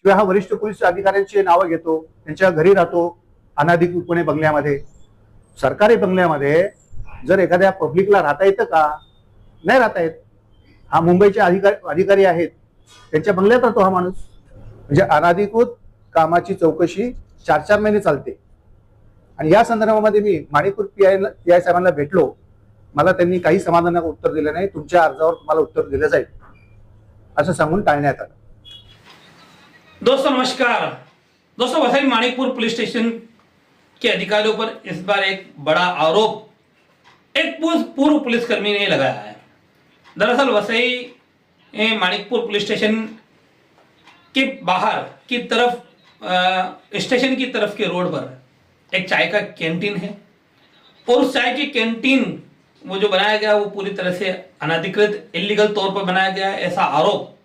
शिवाय हा वरिष्ठ पोलीस अधिकाऱ्यांची नावं घेतो, त्यांच्या घरी राहतो अनाधिकृतपणे बंगल्यामध्ये. सरकारी बंगल्यामध्ये जर एखाद्या पब्लिकला राहता येतं का? नाही राहता येत. हा मुंबईचे अधिकारी आहेत, त्यांच्या बंगल्यात राहतो हा माणूस. म्हणजे अनाधिकृत कामाची चौकशी 4-4 महिने चालते. आणि या संदर्भामध्ये मी माणिकपूर पीआय साहेबांना भेटलो. मला त्यांनी काही समाधानाचं उत्तर दिलं नाही. तुमच्या अर्जावर तुम्हाला उत्तर दिलं जाईल असं सांगून टाळण्यात आलं. दोस्तों नमस्कार। दोस्तों वसई माणिकपुर पुलिस स्टेशन के अधिकारियों पर इस बार एक बड़ा आरोप एक पूर्व पुलिसकर्मी ने लगाया है। दरअसल वसई माणिकपुर पुलिस स्टेशन के बाहर की तरफ स्टेशन की तरफ के रोड पर एक चाय का कैंटीन है और उस चाय की कैंटीन वो जो बनाया गया वो पूरी तरह से अनधिकृत इलीगल तौर पर बनाया गया है, ऐसा आरोप